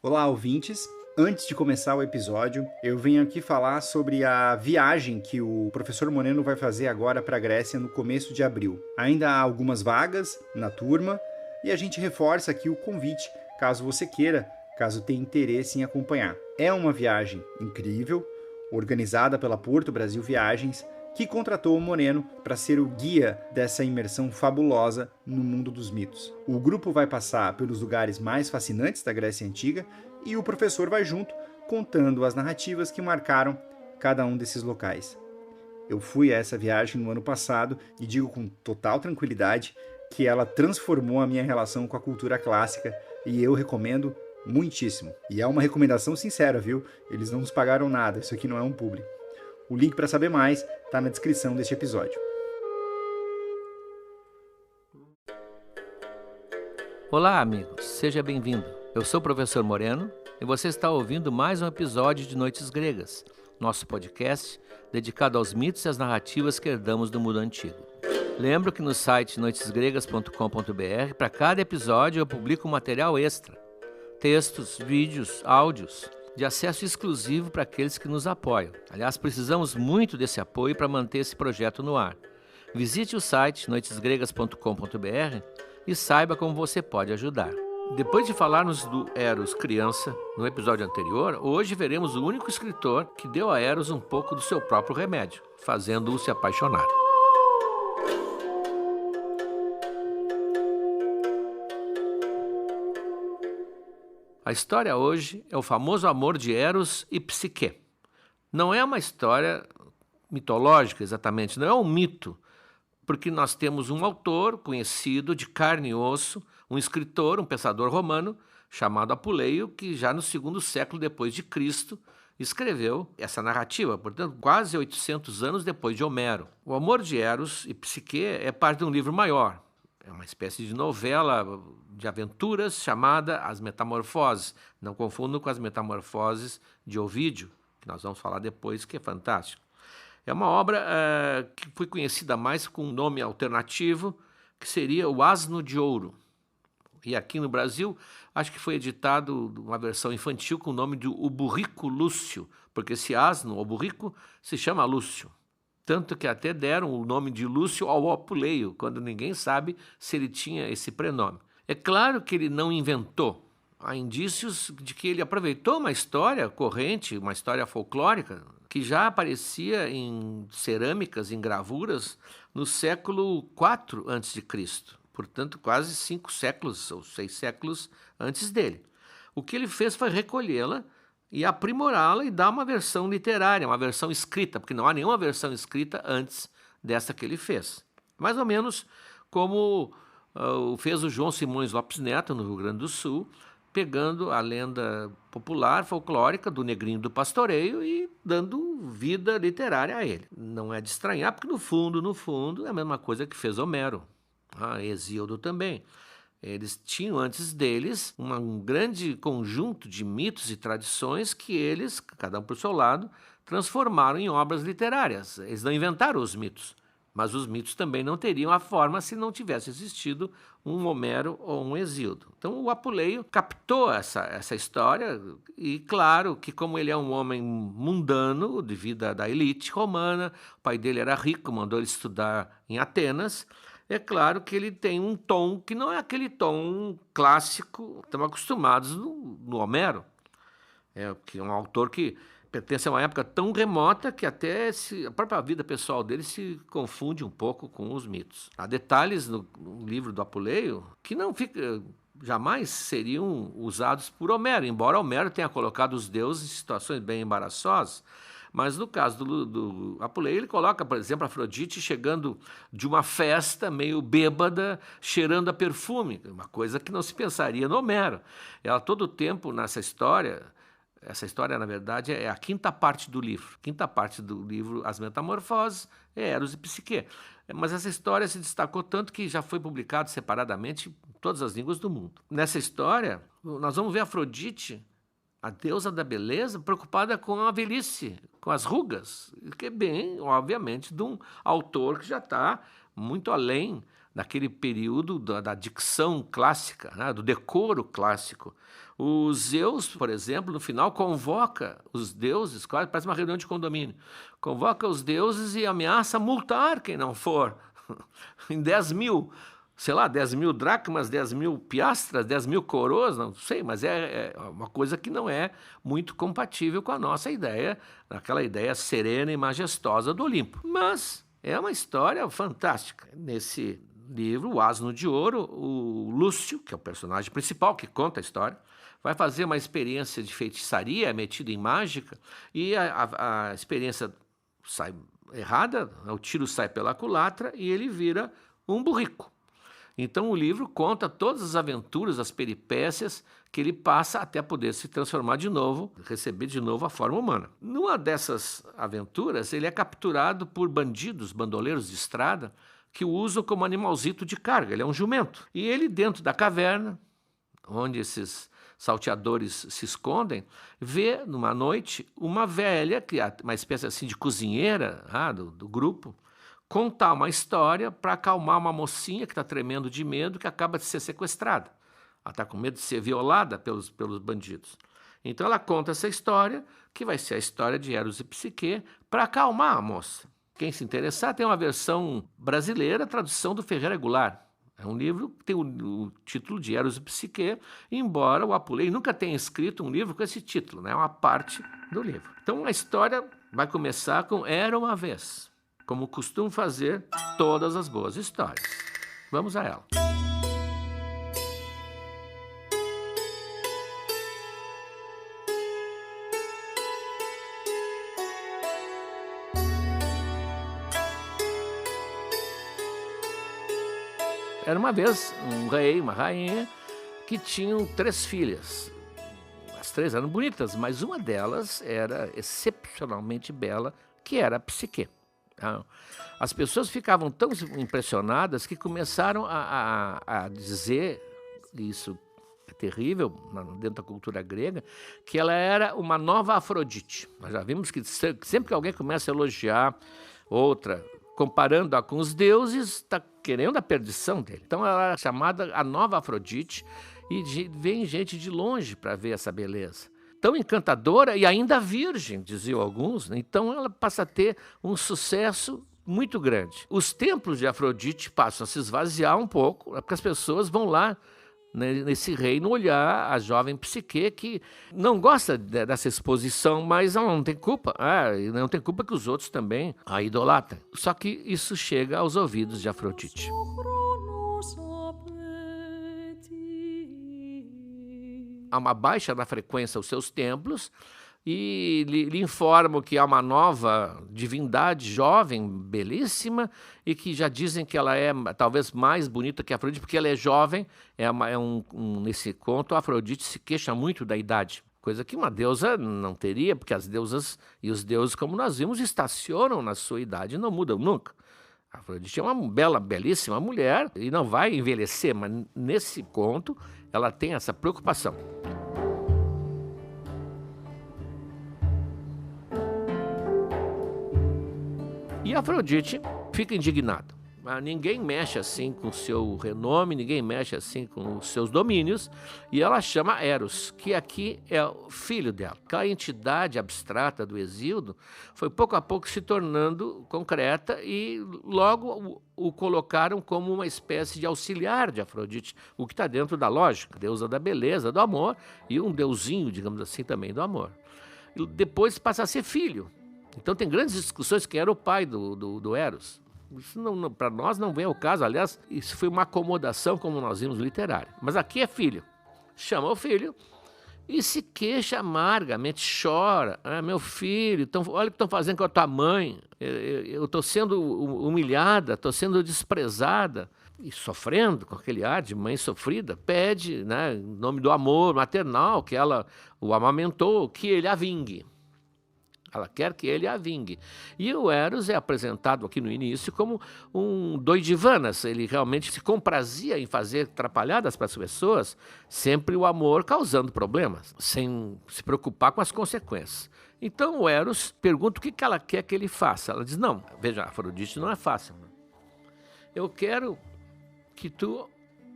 Olá, ouvintes! Antes de começar o episódio, eu venho aqui falar sobre a viagem que o professor Moreno vai fazer agora para a Grécia no começo de abril. Ainda há algumas vagas na turma e a gente reforça aqui o convite, caso você queira, caso tenha interesse em acompanhar. É uma viagem incrível, organizada pela Porto Brasil Viagens, que contratou o Moreno para ser o guia dessa imersão fabulosa no mundo dos mitos. O grupo vai passar pelos lugares mais fascinantes da Grécia Antiga e o professor vai junto, contando as narrativas que marcaram cada um desses locais. Eu fui a essa viagem no ano passado e digo com total tranquilidade que ela transformou a minha relação com a cultura clássica e eu recomendo muitíssimo. E é uma recomendação sincera, viu? Eles não nos pagaram nada, isso aqui não é um publi. O link para saber mais está na descrição deste episódio. Olá, amigos, seja bem-vindo. Eu sou o professor Moreno e você está ouvindo mais um episódio de Noites Gregas, nosso podcast dedicado aos mitos e às narrativas que herdamos do mundo antigo. Lembro que no site noitesgregas.com.br, para cada episódio eu publico um material extra, textos, vídeos, áudios, de acesso exclusivo para aqueles que nos apoiam. Aliás, precisamos muito desse apoio para manter esse projeto no ar. Visite o site noitesgregas.com.br e saiba como você pode ajudar. Depois de falarmos do Eros criança no episódio anterior, hoje veremos o único escritor que deu a Eros um pouco do seu próprio remédio, fazendo-o se apaixonar. A história hoje é o famoso amor de Eros e Psique. Não é uma história mitológica exatamente, não é um mito, porque nós temos um autor conhecido de carne e osso, um escritor, um pensador romano, chamado Apuleio, que já no segundo século depois de Cristo escreveu essa narrativa, portanto, quase 800 anos depois de Homero. O amor de Eros e Psique é parte de um livro maior. É uma espécie de novela de aventuras chamada As Metamorfoses. Não confundam com as Metamorfoses de Ovídio, que nós vamos falar depois, que é fantástico. É uma obra que foi conhecida mais com um nome alternativo, que seria O Asno de Ouro. E aqui no Brasil, acho que foi editado uma versão infantil com o nome de O Burrico Lúcio, porque esse asno, o burrico, se chama Lúcio. Tanto que até deram o nome de Lúcio ao Apuleio, quando ninguém sabe se ele tinha esse prenome. É claro que ele não inventou. Há indícios de que ele aproveitou uma história corrente, uma história folclórica, que já aparecia em cerâmicas, em gravuras, no século IV a.C., portanto quase 5 séculos ou 6 séculos antes dele. O que ele fez foi recolhê-la e aprimorá-la e dar uma versão literária, uma versão escrita, porque não há nenhuma versão escrita antes dessa que ele fez. Mais ou menos como fez o João Simões Lopes Neto, no Rio Grande do Sul, pegando a lenda popular, folclórica do Negrinho do Pastoreio e dando vida literária a ele. Não é de estranhar, porque no fundo, é a mesma coisa que fez Homero, Hesíodo também. Eles tinham antes deles um grande conjunto de mitos e tradições que eles, cada um por seu lado, transformaram em obras literárias. Eles não inventaram os mitos, mas os mitos também não teriam a forma se não tivesse existido um Homero ou um Hesíodo. Então o Apuleio captou essa história e, claro, que como ele é um homem mundano, de vida da elite romana, o pai dele era rico, mandou ele estudar em Atenas. É claro que ele tem um tom que não é aquele tom clássico que estamos acostumados no Homero. Que é um autor que pertence a uma época tão remota que até a própria vida pessoal dele se confunde um pouco com os mitos. Há detalhes no livro do Apuleio que não jamais seriam usados por Homero, embora Homero tenha colocado os deuses em situações bem embaraçosas. Mas no caso do Apuleio, ele coloca, por exemplo, Afrodite chegando de uma festa meio bêbada, cheirando a perfume, uma coisa que não se pensaria no Homero. Ela todo o tempo nessa história, essa história, na verdade, é a quinta parte do livro. A quinta parte do livro, As Metamorfoses, é Eros e Psique. Mas essa história se destacou tanto que já foi publicado separadamente em todas as línguas do mundo. Nessa história, nós vamos ver Afrodite, a deusa da beleza, preocupada com a velhice, com as rugas, que é bem, obviamente, de um autor que já está muito além naquele período da dicção clássica, né, do decoro clássico. O Zeus, por exemplo, no final convoca os deuses, quase parece uma reunião de condomínio, convoca os deuses e ameaça multar quem não for, em 10 mil, sei lá, 10 mil dracmas, 10 mil piastras, 10 mil coroas, não sei, mas é uma coisa que não é muito compatível com a nossa ideia, aquela ideia serena e majestosa do Olimpo. Mas é uma história fantástica. Nesse livro, O Asno de Ouro, o Lúcio, que é o personagem principal que conta a história, vai fazer uma experiência de feitiçaria metida em mágica e a experiência sai errada, o tiro sai pela culatra e ele vira um burrico. Então o livro conta todas as aventuras, as peripécias que ele passa até poder se transformar de novo, receber de novo a forma humana. Numa dessas aventuras, ele é capturado por bandidos, bandoleiros de estrada, que o usam como animalzito de carga, ele é um jumento. E ele, dentro da caverna, onde esses salteadores se escondem, vê, numa noite, uma velha, que é uma espécie assim de cozinheira do grupo, contar uma história para acalmar uma mocinha que está tremendo de medo, que acaba de ser sequestrada. Ela está com medo de ser violada pelos bandidos. Então ela conta essa história, que vai ser a história de Eros e Psique, para acalmar a moça. Quem se interessar, tem uma versão brasileira, tradução do Ferreira Goulart. É um livro que tem o título de Eros e Psique, embora o Apulei nunca tenha escrito um livro com esse título, né? É uma parte do livro. Então a história vai começar com Era uma vez, como costumam fazer todas as boas histórias. Vamos a ela. Era uma vez um rei, uma rainha, que tinham 3 filhas. As 3 eram bonitas, mas uma delas era excepcionalmente bela, que era a Psique. As pessoas ficavam tão impressionadas que começaram a dizer, isso é terrível dentro da cultura grega, que ela era uma nova Afrodite. Nós já vimos que sempre que alguém começa a elogiar outra, comparando-a com os deuses, está querendo a perdição dele. Então ela era chamada a nova Afrodite e vem gente de longe para ver essa beleza. Tão encantadora e ainda virgem, diziam alguns, né? Então ela passa a ter um sucesso muito grande. Os templos de Afrodite passam a se esvaziar um pouco, porque as pessoas vão lá, né, nesse reino, olhar a jovem Psique, que não gosta dessa exposição, mas ela não tem culpa. Não tem culpa que os outros também a idolatrem. Só que isso chega aos ouvidos de Afrodite. Há uma baixa na frequência aos seus templos e lhe informam que há uma nova divindade jovem, belíssima, e que já dizem que ela é talvez mais bonita que Afrodite, porque ela é jovem. Nesse conto, a Afrodite se queixa muito da idade, coisa que uma deusa não teria, porque as deusas e os deuses, como nós vimos, estacionam na sua idade e não mudam nunca. A Afrodite é uma belíssima mulher e não vai envelhecer, mas nesse conto ela tem essa preocupação. E Afrodite fica indignada. Ninguém mexe assim com o seu renome, ninguém mexe assim com os seus domínios, e ela chama Eros, que aqui é o filho dela. Aquela entidade abstrata do Hesíodo foi pouco a pouco se tornando concreta e logo o colocaram como uma espécie de auxiliar de Afrodite, o que está dentro da lógica, deusa da beleza, do amor, e um deusinho, digamos assim, também do amor. E depois passa a ser filho. Então tem grandes discussões quem era o pai do Eros. Isso para nós não vem ao caso, aliás, isso foi uma acomodação, como nós vimos, literária. Mas aqui é filho. Chama o filho e se queixa amargamente, chora. Meu filho, olha o que estão fazendo com a tua mãe. Eu estou sendo humilhada, estou sendo desprezada. E sofrendo, com aquele ar de mãe sofrida, pede, né, em nome do amor maternal, que ela o amamentou, que ele a vingue. Ela quer que ele a vingue. E o Eros é apresentado aqui no início como um doidivanas. Ele realmente se comprazia em fazer atrapalhadas para as pessoas, sempre o amor causando problemas, sem se preocupar com as consequências. Então o Eros pergunta o que ela quer que ele faça. Ela diz, não, veja, Afrodite não é fácil. Eu quero que tu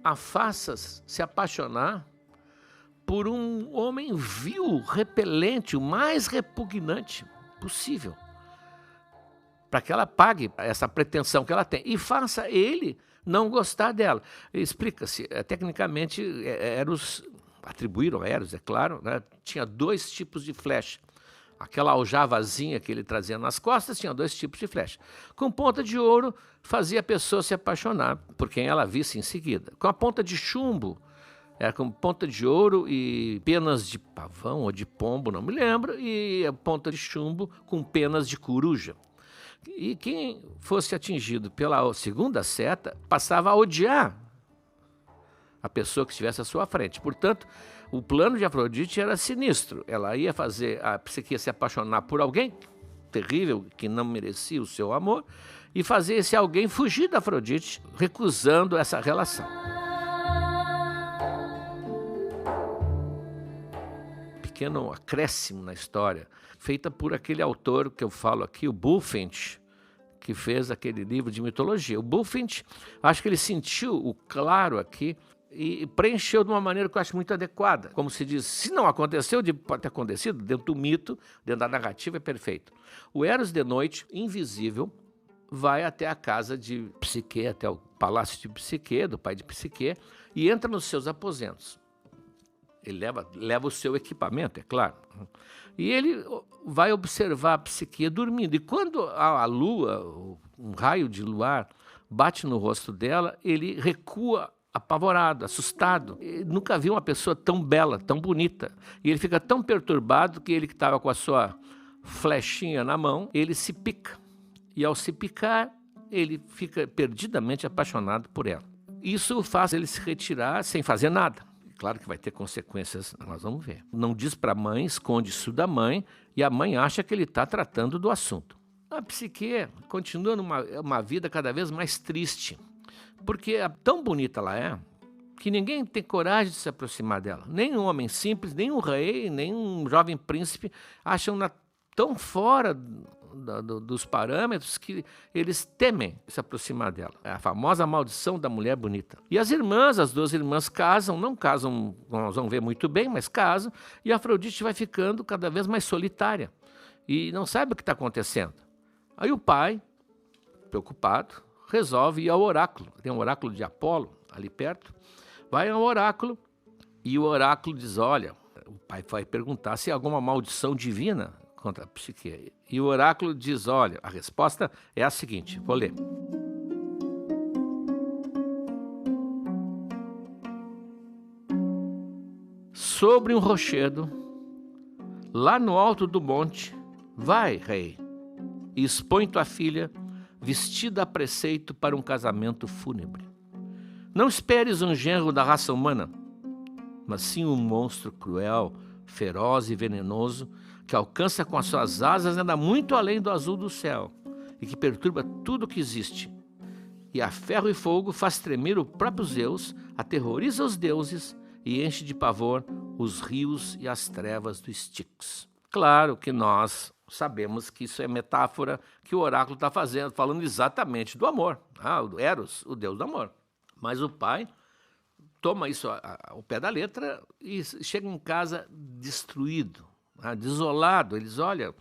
a faças se apaixonar por um homem vil, repelente, o mais repugnante possível, para que ela pague essa pretensão que ela tem e faça ele não gostar dela. Explica-se, tecnicamente, Eros, atribuíram a Eros, é claro, né? Tinha 2 tipos de flecha. Aquela aljavazinha que ele trazia nas costas tinha 2 tipos de flecha. Com ponta de ouro, fazia a pessoa se apaixonar por quem ela visse em seguida. Com a ponta de chumbo, era com ponta de ouro e penas de pavão ou de pombo, não me lembro, e a ponta de chumbo com penas de coruja. E quem fosse atingido pela segunda seta passava a odiar a pessoa que estivesse à sua frente. Portanto, o plano de Afrodite era sinistro. Ela ia fazer a Psique se apaixonar por alguém terrível, que não merecia o seu amor, e fazer esse alguém fugir da Afrodite, recusando essa relação. Pequeno acréscimo na história, feita por aquele autor que eu falo aqui, o Bulfinch, que fez aquele livro de mitologia. O Bulfinch, acho que ele sentiu o claro aqui e preencheu de uma maneira que eu acho muito adequada. Como se diz, se não aconteceu, pode ter acontecido, dentro do mito, dentro da narrativa, é perfeito. O Eros de noite, invisível, vai até a casa de Psique, até o palácio de Psique, do pai de Psique, e entra nos seus aposentos. Ele leva o seu equipamento, é claro. E ele vai observar a Psique dormindo. E quando a lua, um raio de luar, bate no rosto dela, ele recua apavorado, assustado. Ele nunca viu uma pessoa tão bela, tão bonita. E ele fica tão perturbado que ele que estava com a sua flechinha na mão, ele se pica. E ao se picar, ele fica perdidamente apaixonado por ela. Isso faz ele se retirar sem fazer nada. Claro que vai ter consequências, nós vamos ver. Não diz para a mãe, esconde isso da mãe, e a mãe acha que ele está tratando do assunto. A Psique continua numa vida cada vez mais triste, porque tão bonita ela é, que ninguém tem coragem de se aproximar dela. Nem um homem simples, nem um rei, nem um jovem príncipe acham-na tão fora dos parâmetros que eles temem se aproximar dela. É a famosa maldição da mulher bonita. E as 2 irmãs casam, não casam, nós vamos ver muito bem, mas casam, e a Afrodite vai ficando cada vez mais solitária e não sabe o que está acontecendo. Aí o pai, preocupado, resolve ir ao oráculo. Tem um oráculo de Apolo ali perto. Vai ao oráculo e o oráculo diz, olha, o pai vai perguntar se há alguma maldição divina contra a Psique. E o oráculo diz, olha, a resposta é a seguinte, vou ler. Sobre um rochedo, lá no alto do monte, vai, rei, e expõe tua filha, vestida a preceito para um casamento fúnebre. Não esperes um genro da raça humana, mas sim um monstro cruel, feroz e venenoso, que alcança com as suas asas ainda muito além do azul do céu e que perturba tudo o que existe. E a ferro e fogo faz tremer o próprio Zeus, aterroriza os deuses e enche de pavor os rios e as trevas do Styx. Claro que nós sabemos que isso é metáfora que o oráculo está fazendo, falando exatamente do amor, o Eros, o deus do amor. Mas o pai toma isso ao pé da letra e chega em casa destruído, desolado. Eles, olha,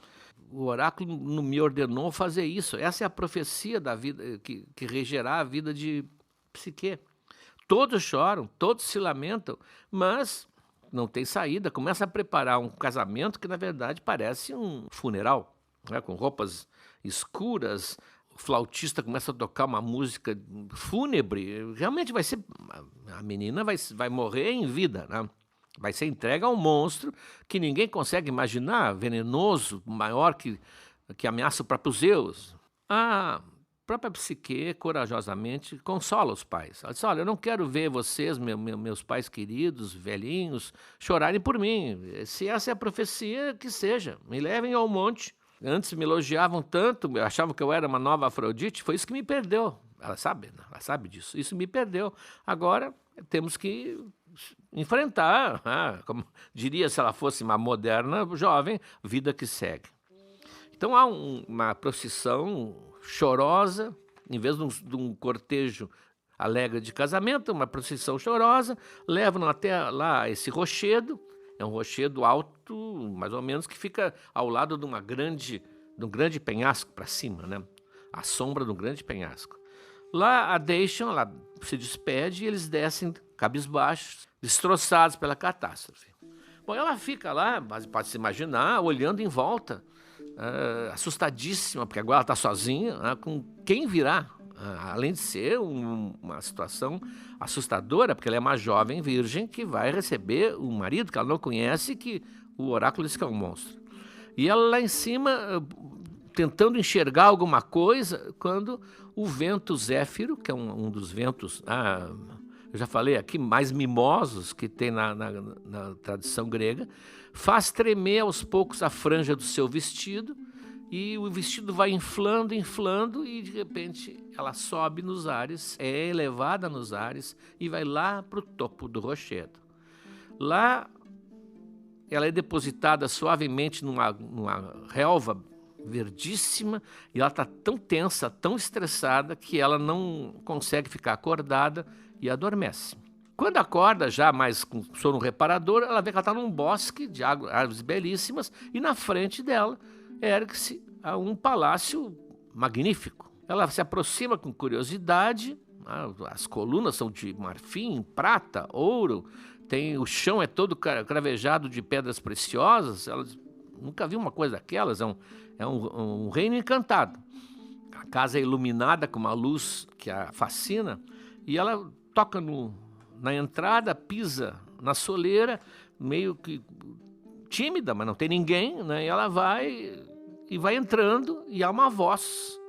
o oráculo não me ordenou fazer isso. Essa é a profecia da vida que regerá a vida de Psique. Todos choram, todos se lamentam, mas não tem saída. Começa a preparar um casamento que, na verdade, parece um funeral, com roupas escuras. O flautista começa a tocar uma música fúnebre. Realmente vai ser... A menina vai morrer em vida, né? Vai ser entregue a um monstro que ninguém consegue imaginar, venenoso, maior que ameaça o próprio Zeus. A própria Psique, corajosamente, consola os pais. Ela diz, olha, eu não quero ver vocês, meus pais queridos, velhinhos, chorarem por mim. Se essa é a profecia, que seja. Me levem ao monte. Antes me elogiavam tanto, achavam que eu era uma nova Afrodite, foi isso que me perdeu. Ela sabe disso. Isso me perdeu. Agora temos que enfrentar, como diria se ela fosse uma moderna jovem, vida que segue. Então há uma procissão chorosa, em vez de um cortejo alegre de casamento, uma procissão chorosa, levam até lá esse rochedo. É um rochedo alto, mais ou menos, que fica ao lado de um grande penhasco para cima, né? À sombra de um grande penhasco. Lá a deixam, ela se despede e eles descem cabisbaixos, destroçados pela catástrofe. Bom, ela fica lá, mas pode se imaginar, olhando em volta, assustadíssima, porque agora ela está sozinha, com quem virá. Além de ser uma situação assustadora, porque ela é uma jovem virgem que vai receber um marido que ela não conhece, que o oráculo diz que é um monstro. E ela lá em cima, tentando enxergar alguma coisa, quando o vento zéfiro, que é um dos ventos, eu já falei aqui, mais mimosos que tem na tradição grega, faz tremer aos poucos a franja do seu vestido, e o vestido vai inflando, inflando, e de repente ela sobe nos ares, é elevada nos ares e vai lá para o topo do rochedo. Lá ela é depositada suavemente numa relva verdíssima, e ela está tão tensa, tão estressada, que ela não consegue ficar acordada e adormece. Quando acorda, já mais com sono reparador, ela vê que ela está num bosque de árvores belíssimas, e na frente dela ergue-se um palácio magnífico. Ela se aproxima com curiosidade, as colunas são de marfim, prata, ouro, o chão é todo cravejado de pedras preciosas. Ela nunca viu uma coisa daquelas, é um reino encantado. A casa é iluminada com uma luz que a fascina, e ela toca na entrada, pisa na soleira, meio que tímida, mas não tem ninguém, né? E ela vai entrando, e há uma voz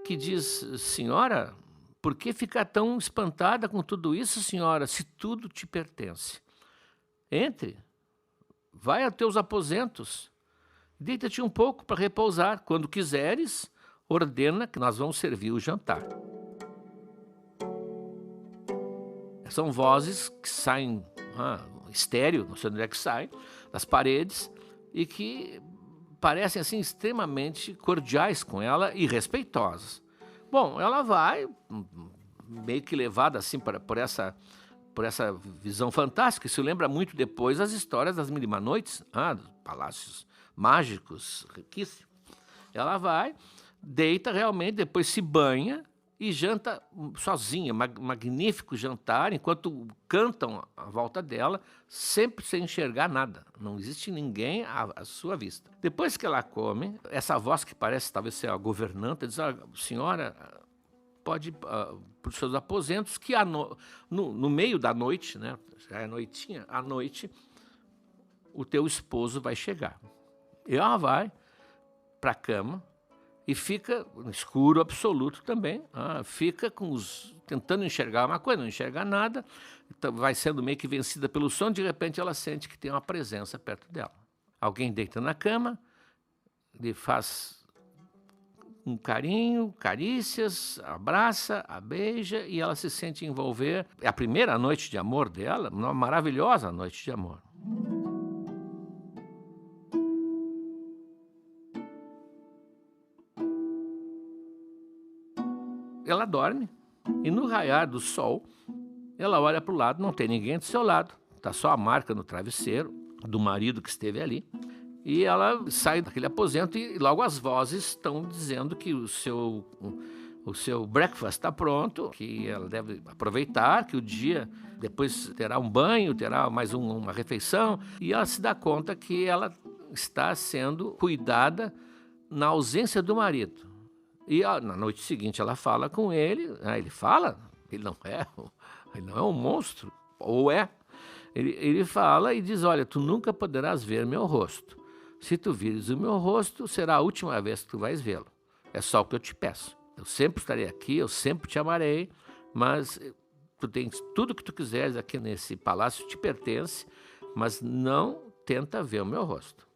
que diz: senhora, por que ficar tão espantada com tudo isso, senhora, se tudo te pertence? Entre, vai a teus aposentos, deita-te um pouco para repousar. Quando quiseres, ordena que nós vamos servir o jantar. São vozes que saem, estéreo, não sei onde é que sai, das paredes, e que parecem assim extremamente cordiais com ela e respeitosas. Bom, ela vai, meio que levada assim por essa visão fantástica. Isso lembra muito depois as histórias das Mil e Uma Noites, dos palácios mágicos, riquíssimos. Ela vai, deita realmente, depois se banha e janta sozinha, magnífico jantar, enquanto cantam à volta dela, sempre sem enxergar nada. Não existe ninguém à sua vista. Depois que ela come, essa voz que parece talvez ser a governanta, diz: senhora, pode ir para os seus aposentos, que no meio da noite, né, já é noitinha, à noite, o teu esposo vai chegar. E ela vai para a cama e fica no escuro absoluto também, fica tentando enxergar uma coisa, não enxerga nada, então vai sendo meio que vencida pelo sono. De repente ela sente que tem uma presença perto dela. Alguém deita na cama, lhe faz um carinho, carícias, abraça, a beija, e ela se sente envolver. É a primeira noite de amor dela, uma maravilhosa noite de amor. Ela dorme, e no raiar do sol, ela olha para o lado, não tem ninguém do seu lado. Está só a marca no travesseiro do marido que esteve ali. E ela sai daquele aposento, e logo as vozes estão dizendo que o seu breakfast está pronto, que ela deve aproveitar, que o dia depois terá um banho, terá mais uma refeição. E ela se dá conta que ela está sendo cuidada na ausência do marido. E na noite seguinte ela fala com ele, ele fala, ele não é um monstro, ou é. Ele fala e diz: olha, tu nunca poderás ver meu rosto. Se tu vires o meu rosto, será a última vez que tu vais vê-lo. É só o que eu te peço. Eu sempre estarei aqui, eu sempre te amarei, mas tu tens tudo que tu quiseres aqui nesse palácio, te pertence, mas não tenta ver o meu rosto.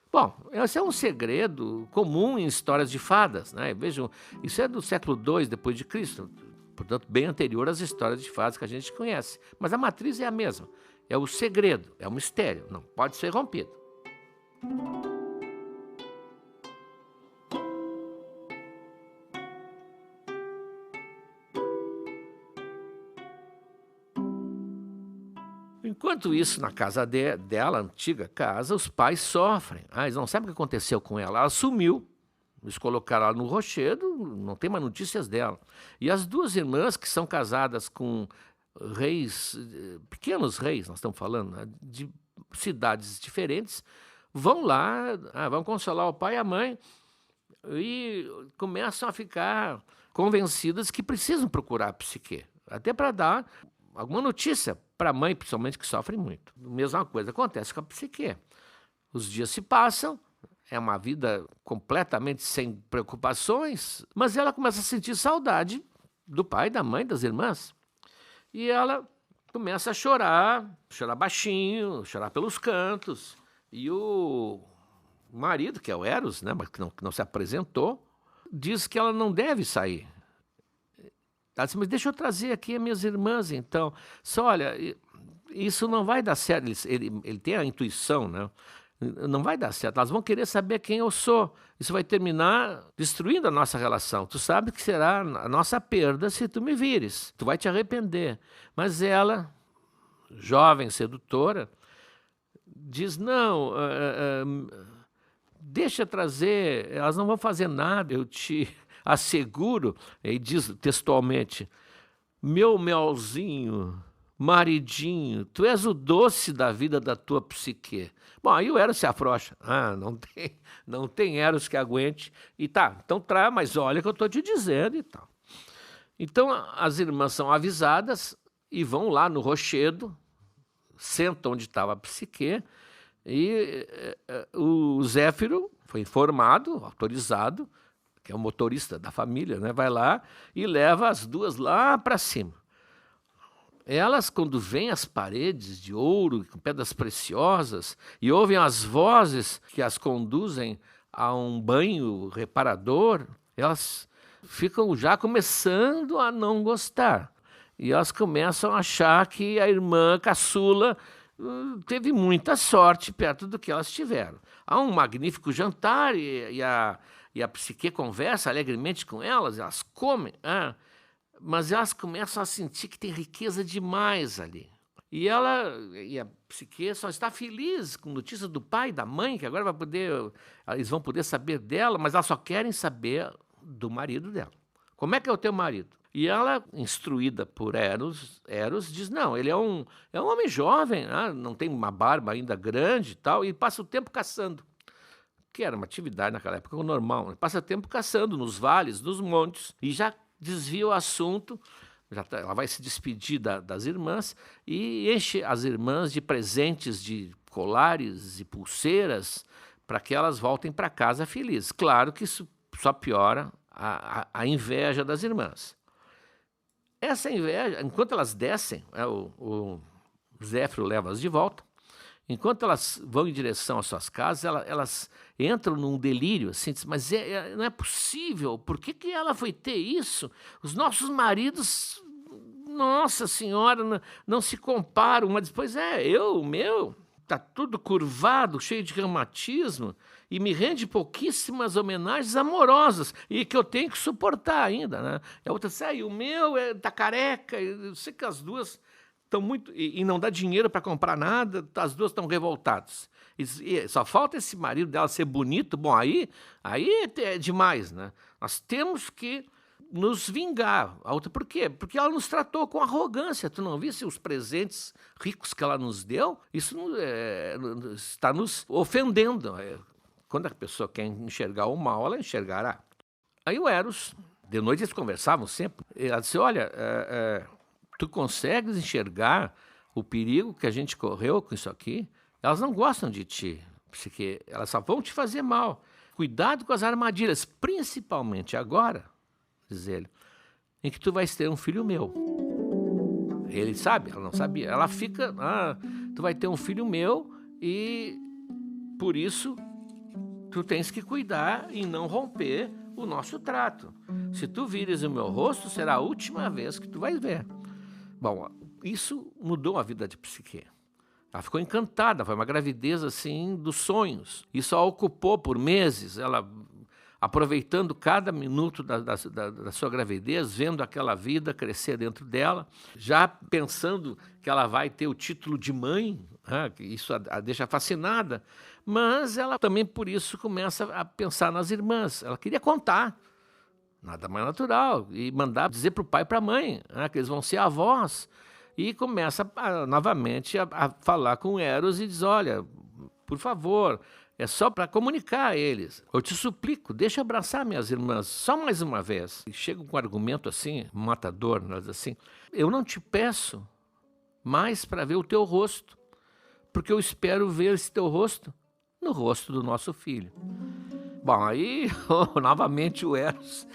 Bom, esse é um segredo comum em histórias de fadas, né? Vejam, isso é do século II depois de Cristo, portanto bem anterior às histórias de fadas que a gente conhece. Mas a matriz é a mesma, é o segredo, é o mistério, não pode ser rompido. Enquanto isso, na casa dela, antiga casa, os pais sofrem. Eles não sabem o que aconteceu com ela. Ela sumiu. Eles colocaram ela no rochedo, não tem mais notícias dela. E as duas irmãs, que são casadas com reis, pequenos reis, nós estamos falando, né, de cidades diferentes, vão lá, vão consolar o pai e a mãe e começam a ficar convencidas que precisam procurar a psique, até para dar alguma notícia para a mãe, principalmente, que sofre muito. A mesma coisa acontece com a psique. Os dias se passam, é uma vida completamente sem preocupações, mas ela começa a sentir saudade do pai, da mãe, das irmãs. E ela começa a chorar baixinho, chorar pelos cantos. E o marido, que é o Eros, né, mas que não se apresentou, diz que ela não deve sair. Ela disse, mas deixa eu trazer aqui as minhas irmãs, então. Só, olha, isso não vai dar certo. Ele tem a intuição, né? Não vai dar certo. Elas vão querer saber quem eu sou. Isso vai terminar destruindo a nossa relação. Tu sabe que será a nossa perda se tu me vires. Tu vai te arrepender. Mas ela, jovem, sedutora, diz, não, deixa trazer, elas não vão fazer nada, eu te asseguro. E diz textualmente, meu melzinho, maridinho, tu és o doce da vida da tua psique. Bom, aí o Eros se afrouxa. Não tem Eros que aguente. E tá, então mas olha o que eu estou te dizendo e tal. Então as irmãs são avisadas e vão lá no rochedo, sentam onde estava a psique, e o Zéfiro foi informado, autorizado, que é o motorista da família, né, vai lá e leva as duas lá para cima. Elas, quando veem as paredes de ouro, com pedras preciosas, e ouvem as vozes que as conduzem a um banho reparador, elas ficam já começando a não gostar. E elas começam a achar que a irmã caçula teve muita sorte perto do que elas tiveram. Há um magnífico jantar e a psique conversa alegremente com elas comem, mas elas começam a sentir que tem riqueza demais ali. E a psique só está feliz com notícia do pai e da mãe, que agora eles vão poder saber dela, mas elas só querem saber do marido dela. Como é que é o teu marido? E ela, instruída por Eros diz, não, ele é um homem jovem, não tem uma barba ainda grande e tal, e passa o tempo caçando, que era uma atividade naquela época normal. Passa tempo caçando nos vales, nos montes, e já desvia o assunto, ela vai se despedir das irmãs e enche as irmãs de presentes, de colares e pulseiras, para que elas voltem para casa felizes. Claro que isso só piora a inveja das irmãs. Essa inveja, enquanto elas descem, o Zéfiro leva-as de volta, enquanto elas vão em direção às suas casas, elas entram num delírio, assim, mas não é possível, por que ela foi ter isso? Os nossos maridos, nossa senhora, não se comparam, mas depois o meu, está tudo curvado, cheio de reumatismo, e me rende pouquíssimas homenagens amorosas, e que eu tenho que suportar ainda, né? E a outra diz, o meu está careca, eu sei que as duas estão muito... E não dá dinheiro para comprar nada, as duas estão revoltadas. E só falta esse marido dela ser bonito, bom, aí é demais, né? Nós temos que nos vingar. A outra, por quê? Porque ela nos tratou com arrogância. Tu não viste os presentes ricos que ela nos deu? Isso está nos ofendendo. Quando a pessoa quer enxergar o mal, ela enxergará. Aí o Eros, de noite eles conversavam sempre, ela disse, olha, tu consegues enxergar o perigo que a gente correu com isso aqui? Elas não gostam de ti, porque elas só vão te fazer mal. Cuidado com as armadilhas, principalmente agora, diz ele, em que tu vais ter um filho meu. Ele sabe, ela não sabia. Ela fica, tu vai ter um filho meu e por isso tu tens que cuidar e não romper o nosso trato. Se tu vires o meu rosto, será a última vez que tu vais ver. Bom, isso mudou a vida de psique. Ela ficou encantada, foi uma gravidez assim dos sonhos. Isso a ocupou por meses. Ela aproveitando cada minuto da sua gravidez, vendo aquela vida crescer dentro dela, já pensando que ela vai ter o título de mãe, né, que isso a deixa fascinada, mas ela também, por isso, começa a pensar nas irmãs. Ela queria contar, nada mais natural, e mandar dizer para o pai e para a mãe, né, que eles vão ser avós, e começa novamente a falar com Eros e diz, olha, por favor, é só para comunicar a eles. Eu te suplico, deixa eu abraçar minhas irmãs, só mais uma vez. E chega com um argumento assim, matador, mas assim, eu não te peço mais para ver o teu rosto, porque eu espero ver esse teu rosto no rosto do nosso filho. Bom, aí, novamente o Eros,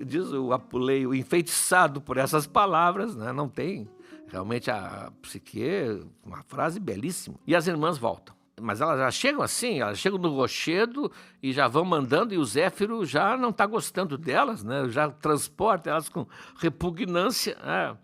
diz o Apuleio, enfeitiçado por essas palavras, né? Não tem, realmente a Psique, uma frase belíssima. E as irmãs voltam. Mas elas já chegam assim, elas chegam no rochedo e já vão mandando, e o Zéfiro já não está gostando delas, né? Já transporta elas com repugnância, né?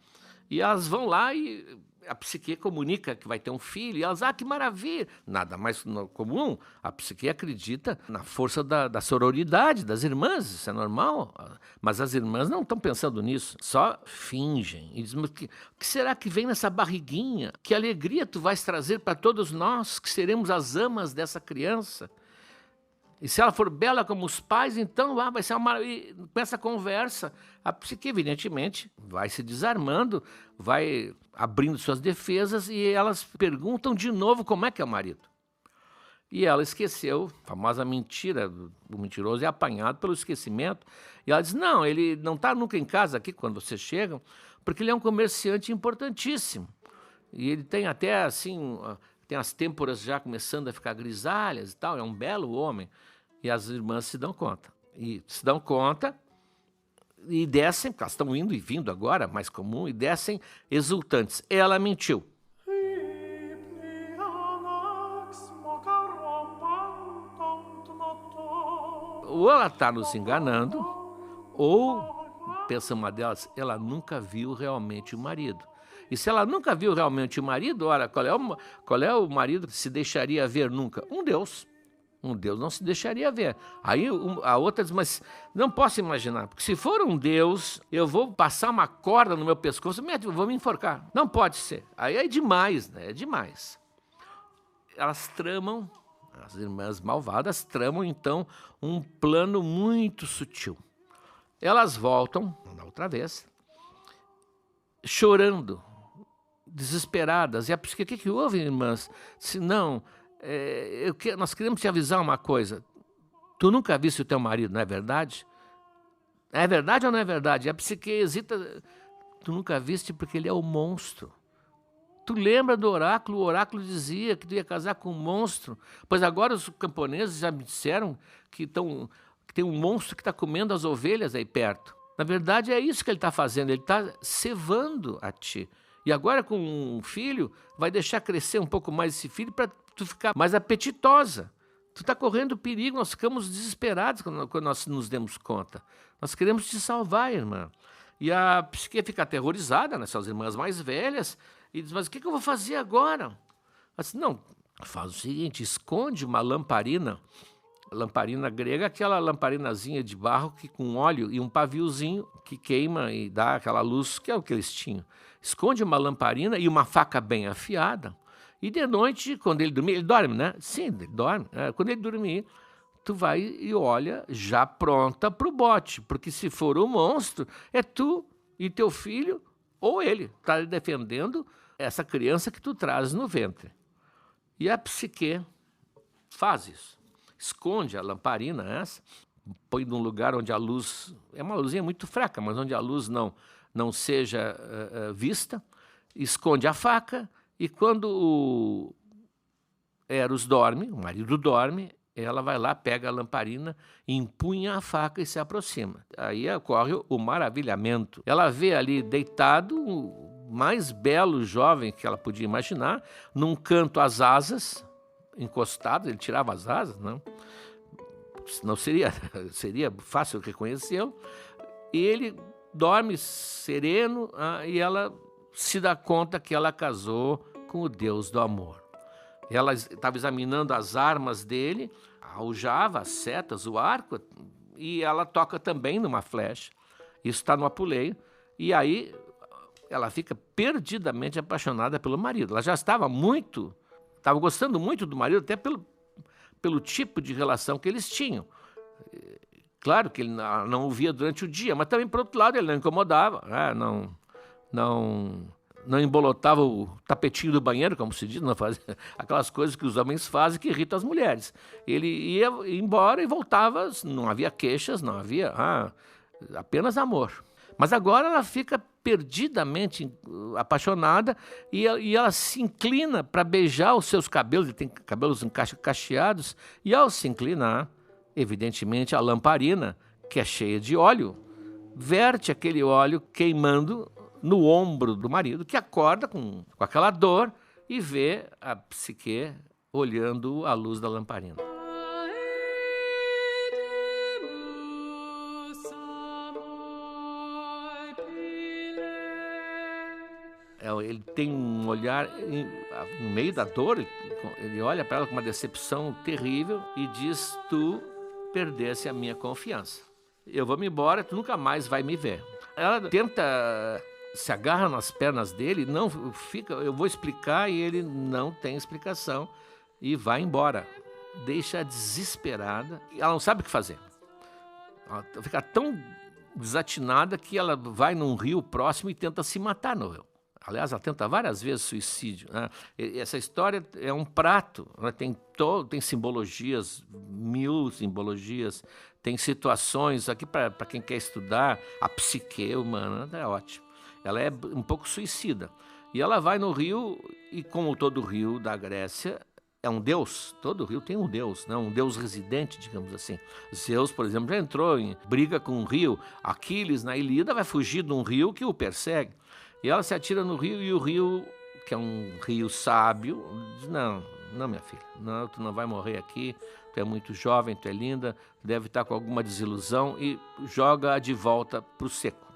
E elas vão lá e a Psique comunica que vai ter um filho, e elas, que maravilha! Nada mais comum, a Psique acredita na força da sororidade das irmãs, isso é normal, mas as irmãs não estão pensando nisso, só fingem. E dizem, o que será que vem nessa barriguinha? Que alegria tu vais trazer para todos nós, que seremos as amas dessa criança? E se ela for bela como os pais, então vai ser uma... E com essa conversa, a Psique, evidentemente, vai se desarmando, vai abrindo suas defesas, e elas perguntam de novo como é que é o marido. E ela esqueceu, a famosa mentira, o mentiroso é apanhado pelo esquecimento, e ela diz, não, ele não está nunca em casa aqui quando vocês chegam, porque ele é um comerciante importantíssimo. E ele tem até, assim... Tem as têmporas já começando a ficar grisalhas e tal, é um belo homem. E as irmãs se dão conta. E descem, porque elas estão indo e vindo agora, mais comum, e descem exultantes. Ela mentiu. Ou ela está nos enganando, ou, pensa uma delas, ela nunca viu realmente o marido. E se ela nunca viu realmente o marido, ora, qual é o marido que se deixaria ver nunca? Um Deus. Um Deus não se deixaria ver. Aí a outra diz, mas não posso imaginar, porque se for um Deus, eu vou passar uma corda no meu pescoço, eu vou me enforcar. Não pode ser. Aí é demais, né? É demais. Elas tramam, as irmãs malvadas tramam, então, um plano muito sutil. Elas voltam, na outra vez, chorando, desesperadas. E a Psique, o que houve, irmãs? Se não, nós queremos te avisar uma coisa. Tu nunca viste o teu marido, não é verdade? É verdade ou não é verdade? E a Psique hesita. Tu nunca viste porque ele é o monstro. Tu lembra do oráculo? O oráculo dizia que tu ia casar com um monstro. Pois agora os camponeses já me disseram que tem um monstro que está comendo as ovelhas aí perto. Na verdade, é isso que ele está fazendo. Ele está cevando a ti. E agora, com um filho, vai deixar crescer um pouco mais esse filho para tu ficar mais apetitosa. Tu está correndo perigo, nós ficamos desesperados quando nós nos demos conta. Nós queremos te salvar, irmã. E a Psique fica aterrorizada, né, suas irmãs mais velhas, e diz, mas o que eu vou fazer agora? Ela diz, não, faz o seguinte, esconde uma lamparina grega, aquela lamparinazinha de barro que, com óleo e um paviozinho que queima e dá aquela luz, que é o que eles tinham. Esconde uma lamparina e uma faca bem afiada, e de noite, quando ele dormir, ele dorme, né? Sim, ele dorme. Quando ele dormir, tu vai e olha já pronta para o bote, porque se for um monstro, é tu e teu filho, ou ele, está defendendo essa criança que tu trazes no ventre. E a Psique faz isso. Esconde a lamparina essa, põe num lugar onde a luz... É uma luzinha muito fraca, mas onde a luz não seja vista. Esconde a faca, e quando o Eros dorme, o marido dorme, ela vai lá, pega a lamparina, empunha a faca e se aproxima. Aí ocorre o maravilhamento. Ela vê ali deitado o mais belo jovem que ela podia imaginar, num canto as asas, encostado, ele tirava as asas, não? Senão seria fácil reconhecê-lo. E ele dorme sereno, e ela se dá conta que ela casou com o Deus do amor. Ela estava examinando as armas dele, a aljava, as setas, o arco, e ela toca também numa flecha. Isso está no Apuleio. E aí ela fica perdidamente apaixonada pelo marido. Ela já estava gostando muito do marido, até pelo tipo de relação que eles tinham. Claro que ele não o via durante o dia, mas também, por outro lado, ele não incomodava, né? Não embolotava o tapetinho do banheiro, como se diz, não fazia aquelas coisas que os homens fazem que irritam as mulheres. Ele ia embora e voltava, não havia queixas, não havia apenas amor. Mas agora ela fica perdidamente apaixonada e ela se inclina para beijar os seus cabelos, ele tem cabelos cacheados, e ao se inclinar, evidentemente a lamparina, que é cheia de óleo, verte aquele óleo queimando no ombro do marido, que acorda com aquela dor e vê a Psique olhando a luz da lamparina. Ele tem um olhar, no meio da dor, ele olha para ela com uma decepção terrível e diz: tu perdesse a minha confiança. Eu vou me embora, tu nunca mais vai me ver. Ela tenta, se agarra nas pernas dele, não fica, eu vou explicar, e ele não tem explicação e vai embora. Deixa desesperada, ela não sabe o que fazer. Ela fica tão desatinada que ela vai num rio próximo e tenta se matar no rio. Aliás, ela tenta várias vezes suicídio, né? Essa história é um prato, né? Tem simbologias, 1000 simbologias, tem situações, aqui para quem quer estudar, a psique humana é ótimo. Ela é um pouco suicida. E ela vai no rio, e como todo rio da Grécia, é um deus, todo rio tem um deus, né? Um deus residente, digamos assim. Zeus, por exemplo, já entrou em briga com um rio. Aquiles, na Ilíada, vai fugir de um rio que o persegue. E ela se atira no rio, e o rio, que é um rio sábio, diz: não, minha filha, não, tu não vai morrer aqui, tu é muito jovem, tu é linda, tu deve estar com alguma desilusão, e joga-a de volta para o seco.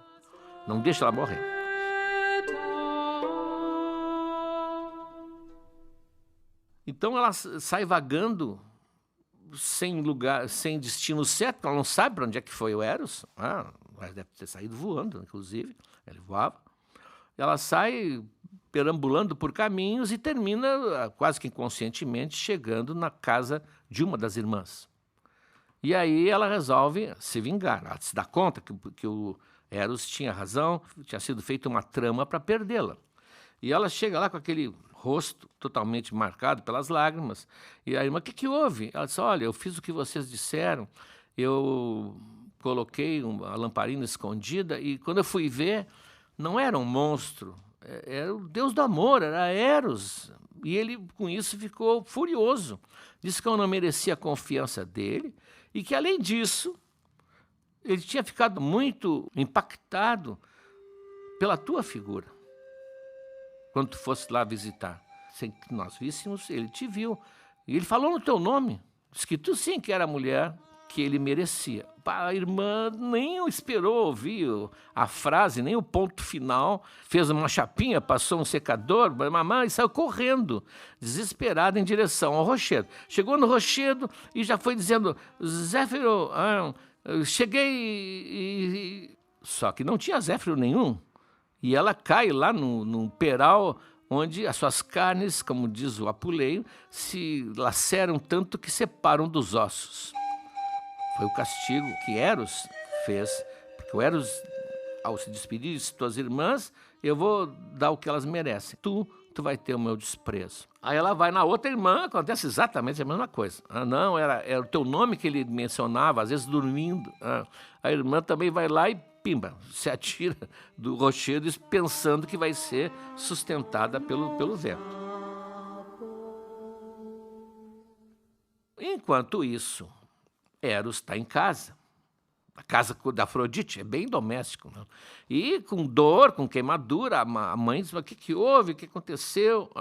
Não deixa ela morrer. Então ela sai vagando sem lugar, sem destino certo, ela não sabe para onde é que foi o Eros, mas deve ter saído voando, inclusive, ele voava. Ela sai perambulando por caminhos e termina, quase que inconscientemente, chegando na casa de uma das irmãs. E aí ela resolve se vingar. Ela se dá conta que o Eros tinha razão, tinha sido feita uma trama para perdê-la. E ela chega lá com aquele rosto totalmente marcado pelas lágrimas. E a irmã: o que houve? Ela diz: olha, eu fiz o que vocês disseram, eu coloquei a lamparina escondida, e quando eu fui ver, não era um monstro, era o deus do amor, era Eros. E ele, com isso, ficou furioso. Disse que eu não merecia a confiança dele e que, além disso, ele tinha ficado muito impactado pela tua figura. Quando tu fosse lá visitar, sem que nós víssemos, ele te viu. E ele falou no teu nome. Disse que tu sim que era a mulher que ele merecia. A irmã nem esperou ouvir a frase, nem o ponto final. Fez uma chapinha, passou um secador, mamãe, e saiu correndo, desesperada, em direção ao rochedo. Chegou no rochedo e já foi dizendo: Zéfiro, cheguei. Só que não tinha Zéfiro nenhum. E ela cai lá num peral onde as suas carnes, como diz o Apuleio, se laceram tanto que separam dos ossos. Foi o castigo que Eros fez, porque o Eros, ao se despedir, disse: tuas irmãs, eu vou dar o que elas merecem. Tu vai ter o meu desprezo. Aí ela vai na outra irmã, acontece exatamente a mesma coisa. Não, era o teu nome que ele mencionava, às vezes dormindo. A irmã também vai lá e, pimba, se atira do rochedo, pensando que vai ser sustentada pelo vento. Enquanto isso, Eros está em casa. A casa da Afrodite é bem doméstico, né? E com dor, com queimadura, a mãe diz: o que houve? O que aconteceu?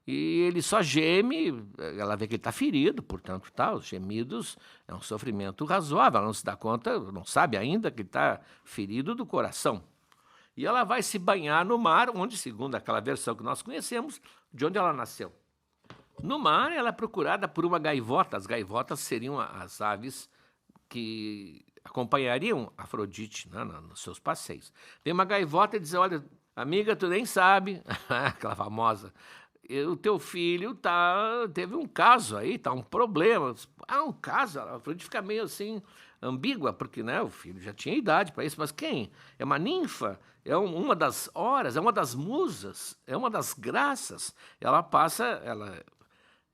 E ele só geme, ela vê que ele está ferido, portanto, os gemidos é um sofrimento razoável, ela não se dá conta, não sabe ainda que ele está ferido do coração. E ela vai se banhar no mar, onde, segundo aquela versão que nós conhecemos, de onde ela nasceu. No mar, ela é procurada por uma gaivota. As gaivotas seriam as aves que acompanhariam Afrodite, né, nos seus passeios. Vem uma gaivota e diz: olha, amiga, tu nem sabe, aquela famosa, o teu filho teve um caso aí, um problema. Um caso? A Afrodite fica meio assim, ambígua, porque, né, o filho já tinha idade para isso, mas quem? É uma ninfa? É uma das horas? É uma das musas? É uma das graças? Ela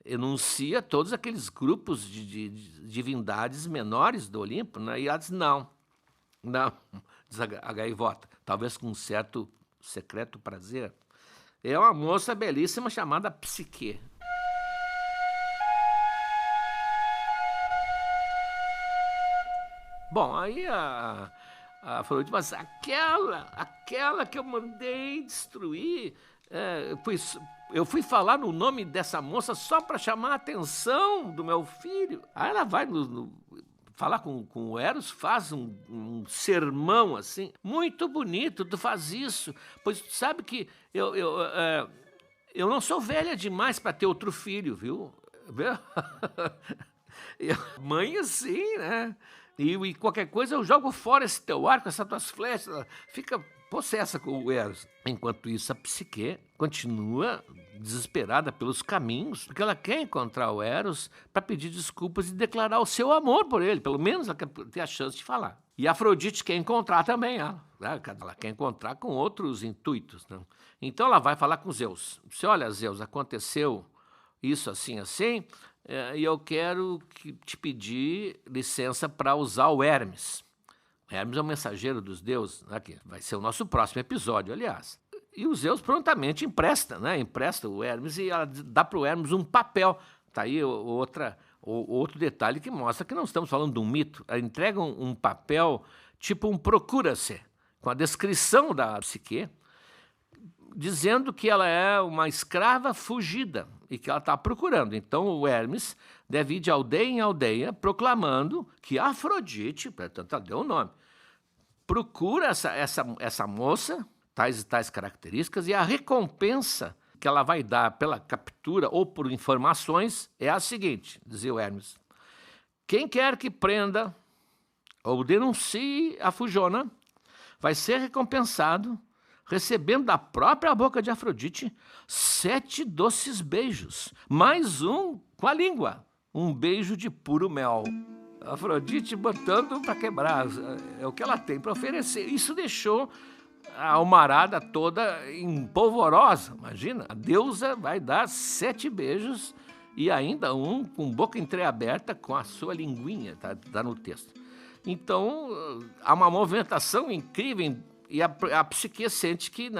enuncia todos aqueles grupos de divindades menores do Olimpo, né? E ela diz: não, diz a gaivota, talvez com um certo secreto prazer. É uma moça belíssima chamada Psique. Bom, aí a Afrodite, mas aquela que eu mandei destruir, eu fui falar no nome dessa moça só para chamar a atenção do meu filho. Aí ela vai falar com o Eros, faz um sermão assim, muito bonito, tu faz isso, pois tu sabe que eu não sou velha demais para ter outro filho, viu? Mãe assim, né? E qualquer coisa eu jogo fora esse teu arco, essas tuas flechas, fica possessa com o Eros. Enquanto isso, a Psique continua desesperada pelos caminhos, porque ela quer encontrar o Eros para pedir desculpas e declarar o seu amor por ele. Pelo menos ela quer ter a chance de falar. E a Afrodite quer encontrar também ela. Ela quer encontrar com outros intuitos, né? Então ela vai falar com Zeus. Diz: olha, Zeus, aconteceu isso assim, assim, e eu quero te pedir licença para usar o Hermes. Hermes é o mensageiro dos deuses, né, que vai ser o nosso próximo episódio, aliás. E o Zeus prontamente empresta o Hermes e ela dá para o Hermes um papel. Está aí outro detalhe que mostra que não estamos falando de um mito. Ela entrega um papel tipo um procura-se, com a descrição da Psique, dizendo que ela é uma escrava fugida e que ela está procurando. Então o Hermes deve ir de aldeia em aldeia proclamando que Afrodite, portanto ela deu o nome, procura essa moça, tais características, e a recompensa que ela vai dar pela captura ou por informações é a seguinte, dizia o Hermes: quem quer que prenda ou denuncie a fujona vai ser recompensado recebendo da própria boca de Afrodite 7 doces beijos, mais um com a língua, um beijo de puro mel. Afrodite botando para quebrar, é o que ela tem para oferecer. Isso deixou a almarada toda empolvorosa, imagina, a deusa vai dar 7 beijos e ainda um com boca entreaberta com a sua linguinha, tá no texto. Então, há uma movimentação incrível e a Psique sente que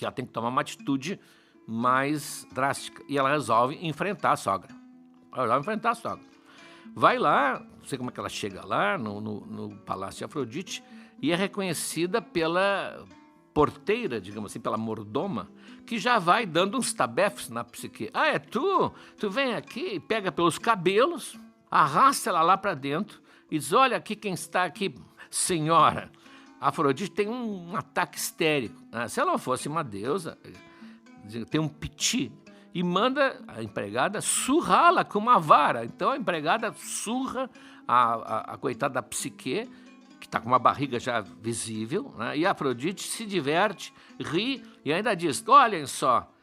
ela tem que tomar uma atitude mais drástica. E ela resolve enfrentar a sogra. Vai lá, não sei como é que ela chega lá, no Palácio de Afrodite, e é reconhecida pela porteira, digamos assim, pela mordoma, que já vai dando uns tabefes na Psique. Ah, é tu? Tu vem aqui, pega pelos cabelos, arrasta ela lá para dentro e diz: olha aqui quem está aqui, senhora. Afrodite tem um ataque histérico. Se ela não fosse uma deusa, tem um piti. E manda a empregada surrá-la com uma vara. Então a empregada surra a coitada da Psique, que está com uma barriga já visível, né? E a Afrodite se diverte, ri e ainda diz: olhem só,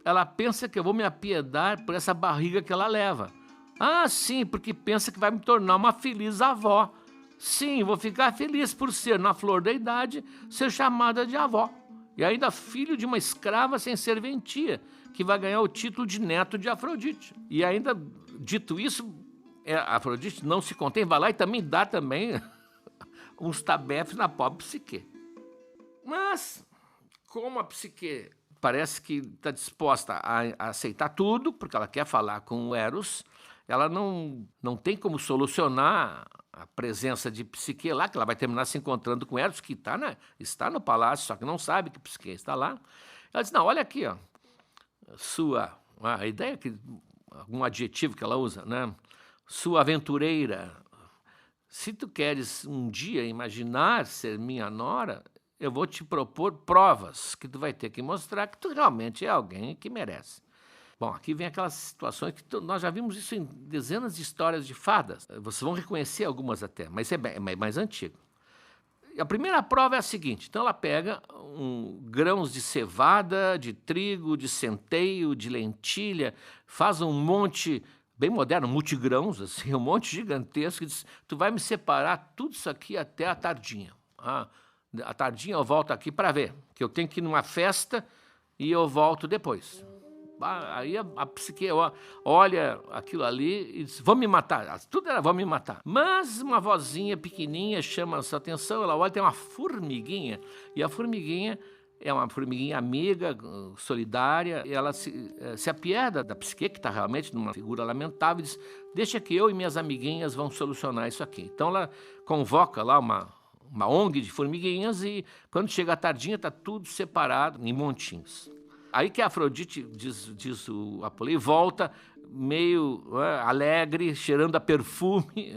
ela pensa que eu vou me apiedar por essa barriga que ela leva. Ah, sim, porque pensa que vai me tornar uma feliz avó. Sim, vou ficar feliz por ser, na flor da idade, ser chamada de avó. E ainda filho de uma escrava sem serventia, que vai ganhar o título de neto de Afrodite. E ainda, dito isso, Afrodite não se contém, vai lá e também dá uns tabefes na pobre Psique. Mas, como a Psique parece que está disposta a aceitar tudo, porque ela quer falar com o Eros, ela não tem como solucionar a presença de Psique lá, que ela vai terminar se encontrando com Eros, que está no palácio, só que não sabe que Psique está lá. Ela diz: não, olha aqui, ó, a ideia que, algum adjetivo que ela usa, né? Sua aventureira, se tu queres um dia imaginar ser minha nora, eu vou te propor provas que tu vai ter que mostrar que tu realmente é alguém que merece. Bom, aqui vem aquelas situações que nós já vimos isso em dezenas de histórias de fadas. Vocês vão reconhecer algumas até, mas é mais antigo. A primeira prova é a seguinte: então ela pega grãos de cevada, de trigo, de centeio, de lentilha, faz um monte bem moderno, multigrãos, assim, um monte gigantesco, e diz: tu vai me separar tudo isso aqui até a tardinha. À tardinha eu volto aqui para ver, que eu tenho que ir numa festa e eu volto depois. Aí a psique olha aquilo ali e diz: vão me matar. Tudo era: vão me matar. Mas uma vozinha pequenininha chama a sua atenção. Ela olha, tem uma formiguinha. E a formiguinha é uma formiguinha amiga, solidária. E ela se apieda da psique, que está realmente numa figura lamentável, e diz: deixa que eu e minhas amiguinhas vão solucionar isso aqui. Então ela convoca lá uma ONG de formiguinhas, e quando chega a tardinha está tudo separado em montinhos. Aí que a Afrodite, diz o Apoleio, volta meio alegre, cheirando a perfume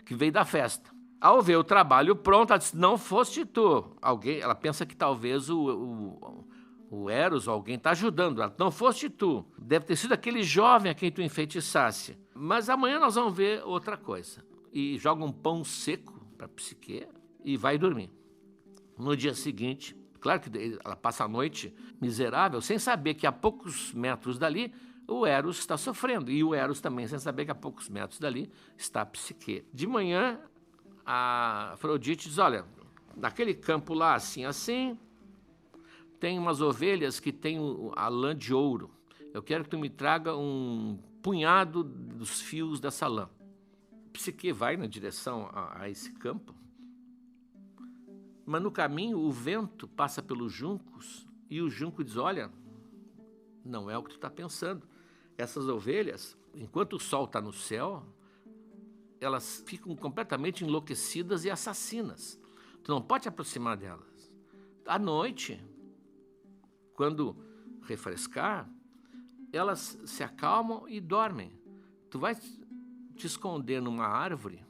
que veio da festa. Ao ver o trabalho pronto, ela diz: não foste tu. Ela pensa que talvez o Eros ou alguém está ajudando ela. Não foste tu. Deve ter sido aquele jovem a quem tu enfeitiçasse. Mas amanhã nós vamos ver outra coisa. E joga um pão seco para a Psique e vai dormir. No dia seguinte, claro que ela passa a noite miserável, sem saber que a poucos metros dali o Eros está sofrendo. E o Eros também, sem saber que a poucos metros dali está a Psique. De manhã, a Afrodite diz: olha, naquele campo lá, assim, tem umas ovelhas que têm a lã de ouro. Eu quero que tu me traga um punhado dos fios dessa lã. Psique vai na direção a esse campo, mas no caminho o vento passa pelos juncos e o junco diz: olha, não é o que tu está pensando. Essas ovelhas, enquanto o sol está no céu, elas ficam completamente enlouquecidas e assassinas. Tu não pode te aproximar delas. À noite, quando refrescar, elas se acalmam e dormem. Tu vai te esconder numa árvore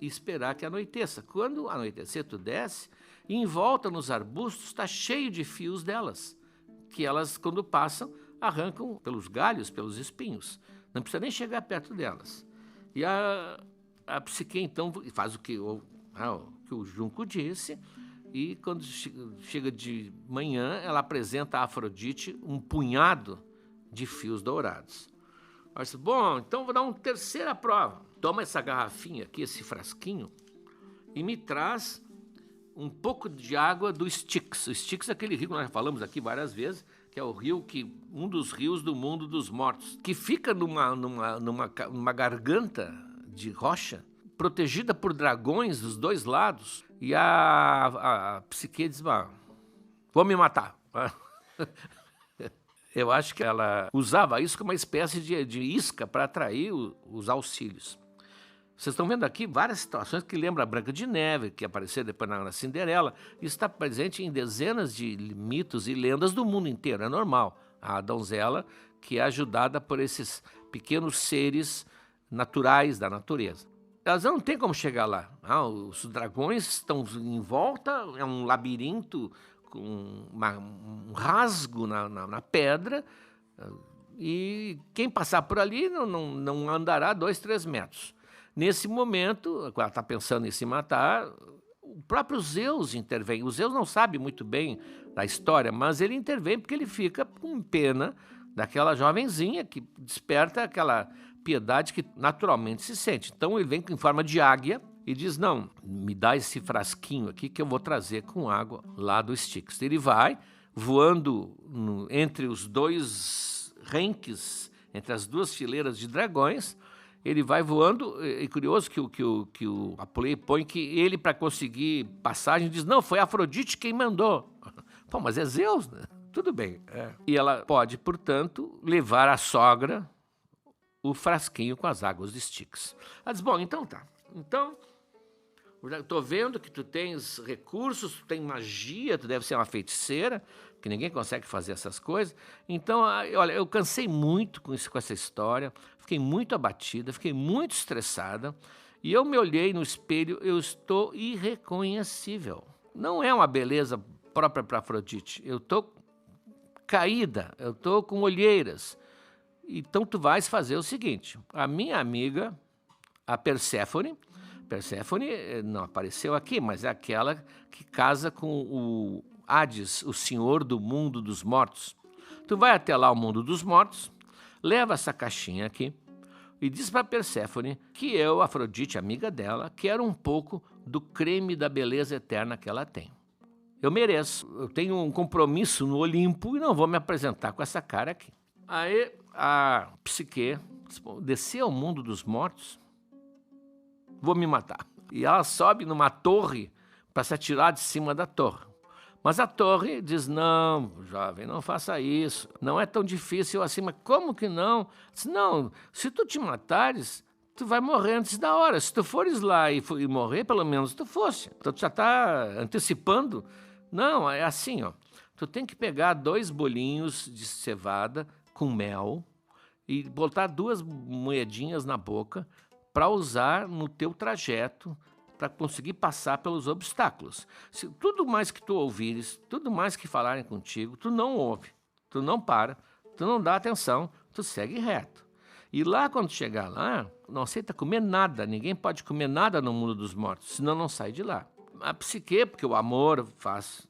e esperar que anoiteça. Quando anoitecer, tu desce, e em volta nos arbustos está cheio de fios delas, que elas, quando passam, arrancam pelos galhos, pelos espinhos. Não precisa nem chegar perto delas. E a Psique, então, faz o que o junco disse, e quando chega de manhã, ela apresenta a Afrodite um punhado de fios dourados. Ela disse: bom, então vou dar uma terceira prova. Toma essa garrafinha aqui, esse frasquinho, e me traz um pouco de água do Styx. O Styx é aquele rio que nós já falamos aqui várias vezes, que é o rio um dos rios do mundo dos mortos, que fica numa garganta de rocha, protegida por dragões dos dois lados. E a Psique diz: vou me matar. Eu acho que ela usava isso como uma espécie de isca para atrair os auxílios. Vocês estão vendo aqui várias situações que lembram a Branca de Neve, que apareceu depois na Cinderela. Isso está presente em dezenas de mitos e lendas do mundo inteiro. É normal. A donzela que é ajudada por esses pequenos seres naturais da natureza. Elas não têm como chegar lá. Os dragões estão em volta, é um labirinto com um rasgo na pedra, e quem passar por ali não andará 2, 3 metros. Nesse momento, ela está pensando em se matar, o próprio Zeus intervém. O Zeus não sabe muito bem da história, mas ele intervém porque ele fica com pena daquela jovenzinha que desperta aquela piedade que naturalmente se sente. Então ele vem em forma de águia e diz: não, me dá esse frasquinho aqui que eu vou trazer com água lá do Styx. Ele vai voando entre os dois renques, entre as duas fileiras de dragões. Ele vai voando, é curioso que o Apoleio põe que ele, para conseguir passagem, diz: não, foi Afrodite quem mandou. Pô, mas é Zeus, né? Tudo bem. E ela pode, portanto, levar à sogra o frasquinho com as águas de Styx. Ela diz: bom, então tá. Então, estou vendo que tu tens recursos, tu tem magia, tu deve ser uma feiticeira, que ninguém consegue fazer essas coisas. Então, olha, eu cansei muito com essa história, fiquei muito abatida, fiquei muito estressada, e eu me olhei no espelho, eu estou irreconhecível. Não é uma beleza própria para Afrodite, eu estou caída, eu estou com olheiras. Então tu vais fazer o seguinte, a minha amiga, a Perséfone não apareceu aqui, mas é aquela que casa com o Hades, o senhor do mundo dos mortos. Tu vai até lá ao mundo dos mortos, leva essa caixinha aqui e diz para Perséfone que eu, Afrodite, amiga dela, quero um pouco do creme da beleza eterna que ela tem. Eu mereço, eu tenho um compromisso no Olimpo e não vou me apresentar com essa cara aqui. Aí a Psique descer ao mundo dos mortos, vou me matar. E ela sobe numa torre para se atirar de cima da torre. Mas a torre diz, não, jovem, não faça isso, não é tão difícil assim. Mas como que não? Diz, não, se tu te matares, tu vai morrer antes da hora. Se tu fores lá e morrer, pelo menos tu fosse. Então tu já está antecipando. Não, é assim, ó. Tu tem que pegar 2 bolinhos de cevada com mel e botar 2 moedinhas na boca para usar no teu trajeto, para conseguir passar pelos obstáculos. Se tudo mais que tu ouvires, tudo mais que falarem contigo, tu não ouve, tu não para, tu não dá atenção, tu segue reto. E lá, quando chegar lá, não aceita comer nada, ninguém pode comer nada no mundo dos mortos, senão não sai de lá. A psique, porque o amor faz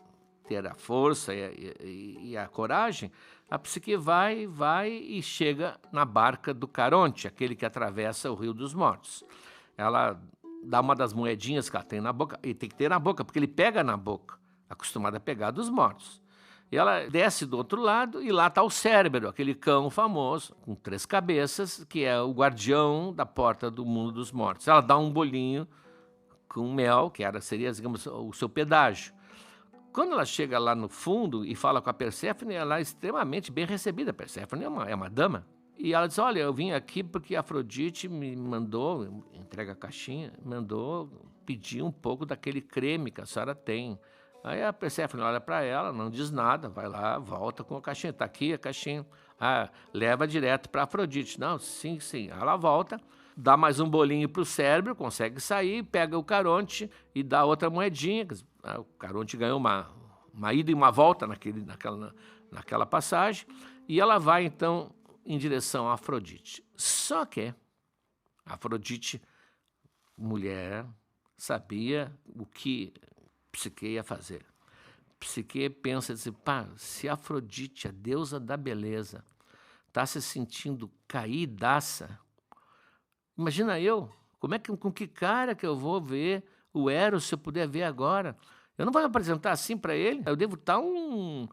ter a força e a coragem, a psique vai e chega na barca do Caronte, aquele que atravessa o Rio dos Mortos. Ela dá uma das moedinhas que ela tem na boca, e tem que ter na boca, porque ele pega na boca, acostumado a pegar dos mortos. E ela desce do outro lado e lá está o Cérbero, aquele cão famoso, com 3 cabeças, que é o guardião da porta do mundo dos mortos. Ela dá um bolinho com mel, que seria, digamos, o seu pedágio. Quando ela chega lá no fundo e fala com a Perséfone, ela é extremamente bem recebida. A Perséfone é uma dama. E ela diz, olha, eu vim aqui porque a Afrodite me mandou, entrega a caixinha, mandou pedir um pouco daquele creme que a senhora tem. Aí a Perséfone olha para ela, não diz nada, vai lá, volta com a caixinha. Está aqui a caixinha. Ah, leva direto para a Afrodite. Não, sim. Ela volta, dá mais um bolinho para o Cérebro, consegue sair, pega o Caronte e dá outra moedinha. O Caronte ganhou uma ida e uma volta naquela passagem. E ela vai, então, em direção a Afrodite. Só que a Afrodite, mulher, sabia o que Psique ia fazer. Psique pensa assim, se Afrodite, a deusa da beleza, está se sentindo caídaça, imagina eu, com que cara que eu vou ver o Eros se eu puder ver agora? Eu não vou me apresentar assim para ele? Eu devo estar um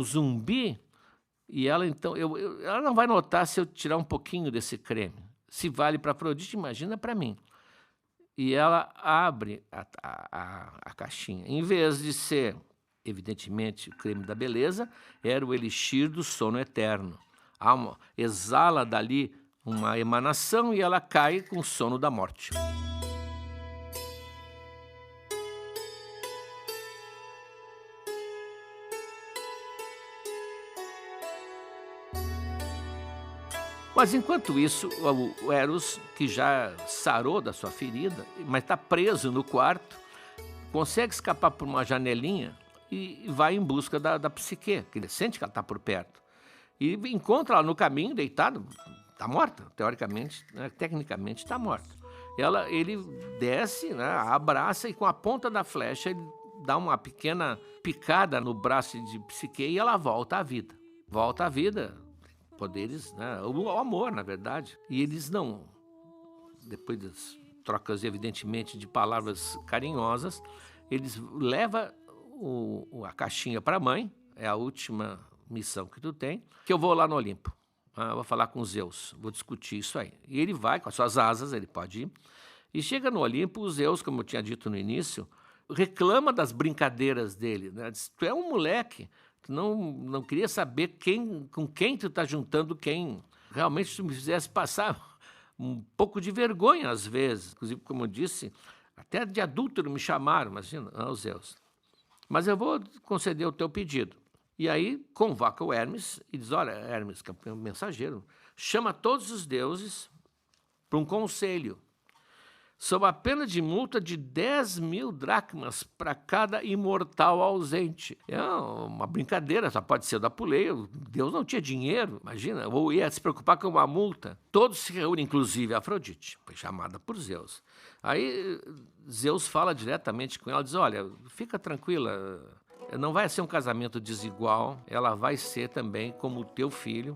zumbi? E ela, então, ela não vai notar se eu tirar um pouquinho desse creme. Se vale para Afrodite, imagina para mim. E ela abre a caixinha. Em vez de ser, evidentemente, o creme da beleza, era o elixir do sono eterno. Exala dali uma emanação e ela cai com o sono da morte. Mas enquanto isso, o Eros, que já sarou da sua ferida, mas está preso no quarto, consegue escapar por uma janelinha e vai em busca da Psique, que ele sente que ela está por perto. E encontra ela no caminho, deitada, está morta, teoricamente, né, tecnicamente está morta. Ele desce, né, abraça e com a ponta da flecha ele dá uma pequena picada no braço de Psique e ela volta à vida. Volta à vida. Poderes, né? O amor, na verdade. E eles não, depois das trocas, evidentemente, de palavras carinhosas, eles levam a caixinha para a mãe, é a última missão que tu tem, que eu vou lá no Olimpo. Eu vou falar com Zeus, vou discutir isso aí. E ele vai, com as suas asas, ele pode ir. E chega no Olimpo, o Zeus, como eu tinha dito no início, reclama das brincadeiras dele, né? Diz, tu é um moleque, tu não queria saber com quem tu está juntando quem. Realmente tu me fizesse passar um pouco de vergonha às vezes. Inclusive, como eu disse, até de adúltero me chamaram, imagina, Zeus. Mas eu vou conceder o teu pedido. E aí convoca o Hermes e diz, olha, Hermes, que é um mensageiro, chama todos os deuses para um conselho. sob a pena de multa de 10.000 dracmas para cada imortal ausente. É uma brincadeira, só pode ser da Apuleio. Deus não tinha dinheiro, imagina, ou ia se preocupar com uma multa. Todos se reúnem, inclusive a Afrodite, foi chamada por Zeus. Aí Zeus fala diretamente com ela, diz, olha, fica tranquila, não vai ser um casamento desigual, ela vai ser também como o teu filho.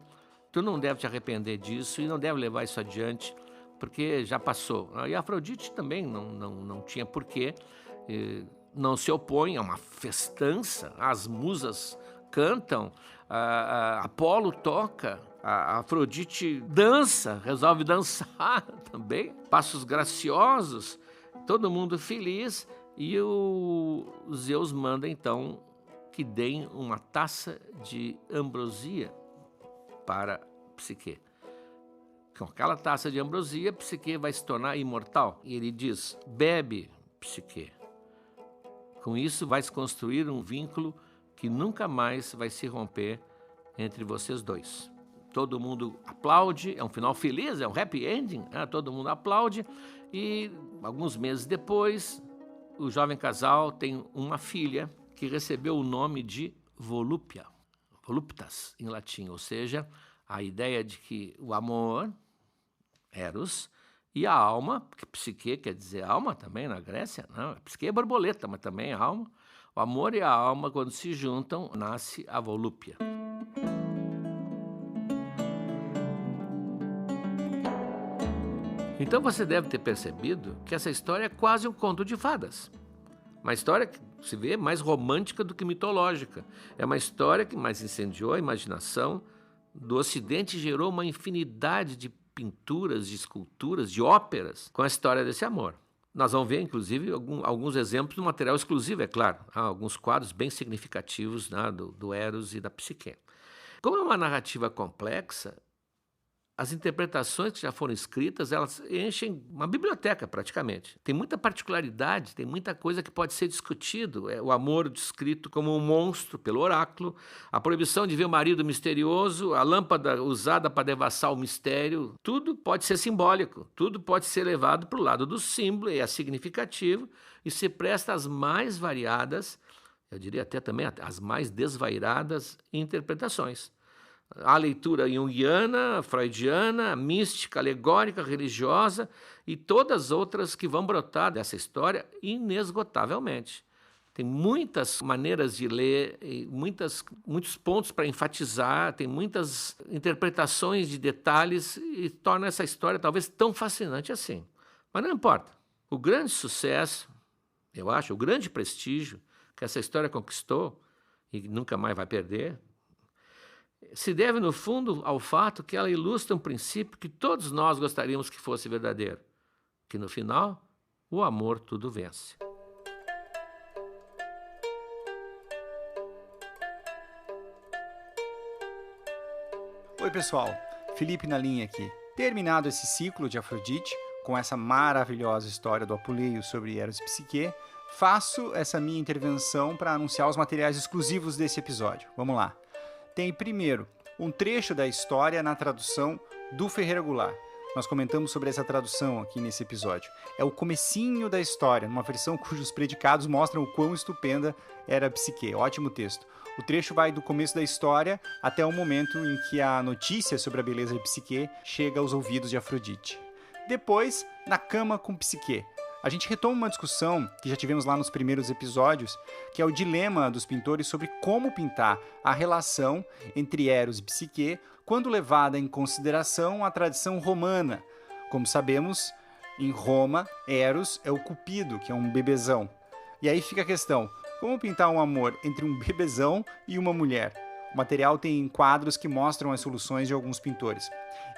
Tu não deve te arrepender disso e não deve levar isso adiante, porque já passou. E a Afrodite também não tinha porquê, não se opõe, é uma festança, as musas cantam, Apolo toca, a Afrodite dança, resolve dançar também, passos graciosos, todo mundo feliz, e o Zeus manda então que deem uma taça de ambrosia para Psique. Com aquela taça de ambrosia, Psique vai se tornar imortal. E ele diz, bebe, Psique. Com isso vai se construir um vínculo que nunca mais vai se romper entre vocês dois. Todo mundo aplaude, é um final feliz, é um happy ending, né? Todo mundo aplaude e alguns meses depois, o jovem casal tem uma filha que recebeu o nome de Volúpia, voluptas em latim, ou seja, a ideia de que o amor, Eros, e a alma, porque Psique quer dizer alma também na Grécia, não, Psique é borboleta, mas também é alma. O amor e a alma, quando se juntam, nasce a volúpia. Então você deve ter percebido que essa história é quase um conto de fadas. Uma história que se vê mais romântica do que mitológica. É uma história que mais incendiou a imaginação do Ocidente e gerou uma infinidade de pinturas, de esculturas, de óperas com a história desse amor. Nós vamos ver, inclusive, alguns exemplos do material exclusivo, é claro. Há alguns quadros bem significativos, né, do Eros e da Psique. Como é uma narrativa complexa, as interpretações que já foram escritas, elas enchem uma biblioteca praticamente. Tem muita particularidade, tem muita coisa que pode ser discutido. O amor descrito como um monstro pelo oráculo, a proibição de ver o marido misterioso, a lâmpada usada para devassar o mistério, tudo pode ser simbólico, tudo pode ser levado para o lado do símbolo, é significativo, e se presta às mais variadas, eu diria até também às mais desvairadas interpretações. A leitura junguiana, freudiana, mística, alegórica, religiosa e todas as outras que vão brotar dessa história inesgotavelmente. Tem muitas maneiras de ler, muitos pontos para enfatizar, tem muitas interpretações de detalhes e torna essa história talvez tão fascinante assim. Mas não importa. O grande sucesso, eu acho, o grande prestígio que essa história conquistou e nunca mais vai perder, se deve, no fundo, ao fato que ela ilustra um princípio que todos nós gostaríamos que fosse verdadeiro, que no final, o amor tudo vence. Oi pessoal, Felipe na linha aqui. Terminado esse ciclo de Afrodite, com essa maravilhosa história do Apuleio sobre Eros e Psique, faço essa minha intervenção para anunciar os materiais exclusivos desse episódio. Vamos lá. Tem, primeiro, um trecho da história na tradução do Ferreira Goulart. Nós comentamos sobre essa tradução aqui nesse episódio. É o comecinho da história, numa versão cujos predicados mostram o quão estupenda era a Psique. Ótimo texto. O trecho vai do começo da história até o momento em que a notícia sobre a beleza de Psique chega aos ouvidos de Afrodite. Depois, na cama com Psique. A gente retoma uma discussão que já tivemos lá nos primeiros episódios, que é o dilema dos pintores sobre como pintar a relação entre Eros e Psique quando levada em consideração a tradição romana. Como sabemos, em Roma, Eros é o Cupido, que é um bebezão. E aí fica a questão, como pintar um amor entre um bebezão e uma mulher? O material tem quadros que mostram as soluções de alguns pintores.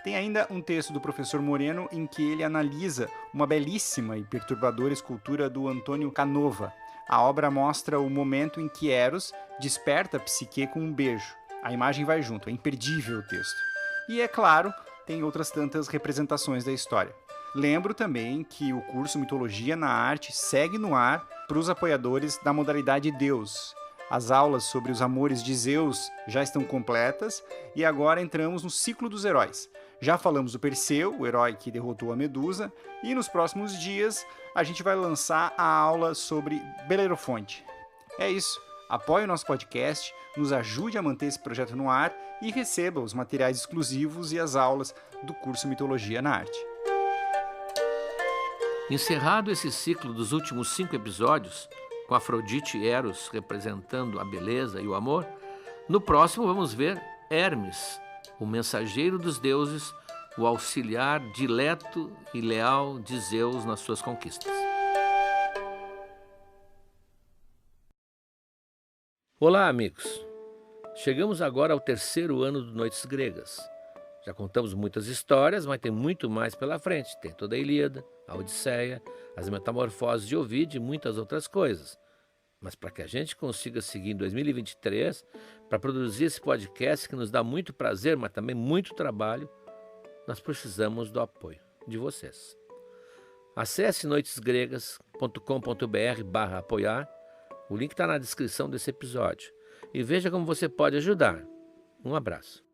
Tem ainda um texto do professor Moreno em que ele analisa uma belíssima e perturbadora escultura do Antônio Canova. A obra mostra o momento em que Eros desperta Psique com um beijo. A imagem vai junto, é imperdível o texto. E, é claro, tem outras tantas representações da história. Lembro também que o curso Mitologia na Arte segue no ar para os apoiadores da modalidade Deus. As aulas sobre os amores de Zeus já estão completas e agora entramos no ciclo dos heróis. Já falamos do Perseu, o herói que derrotou a Medusa, e nos próximos dias a gente vai lançar a aula sobre Belerofonte. É isso, apoie o nosso podcast, nos ajude a manter esse projeto no ar e receba os materiais exclusivos e as aulas do curso Mitologia na Arte. Encerrado esse ciclo dos últimos 5 episódios, com Afrodite e Eros representando a beleza e o amor, no próximo vamos ver Hermes, o mensageiro dos deuses, o auxiliar dileto e leal de Zeus nas suas conquistas. Olá, amigos! Chegamos agora ao 3º ano do Noites Gregas. Já contamos muitas histórias, mas tem muito mais pela frente. Tem toda a Ilíada, a Odisseia, as Metamorfoses de Ovídio e muitas outras coisas. Mas para que a gente consiga seguir em 2023, para produzir esse podcast que nos dá muito prazer, mas também muito trabalho, nós precisamos do apoio de vocês. Acesse noitesgregas.com.br/apoiar, o link está na descrição desse episódio, e veja como você pode ajudar. Um abraço.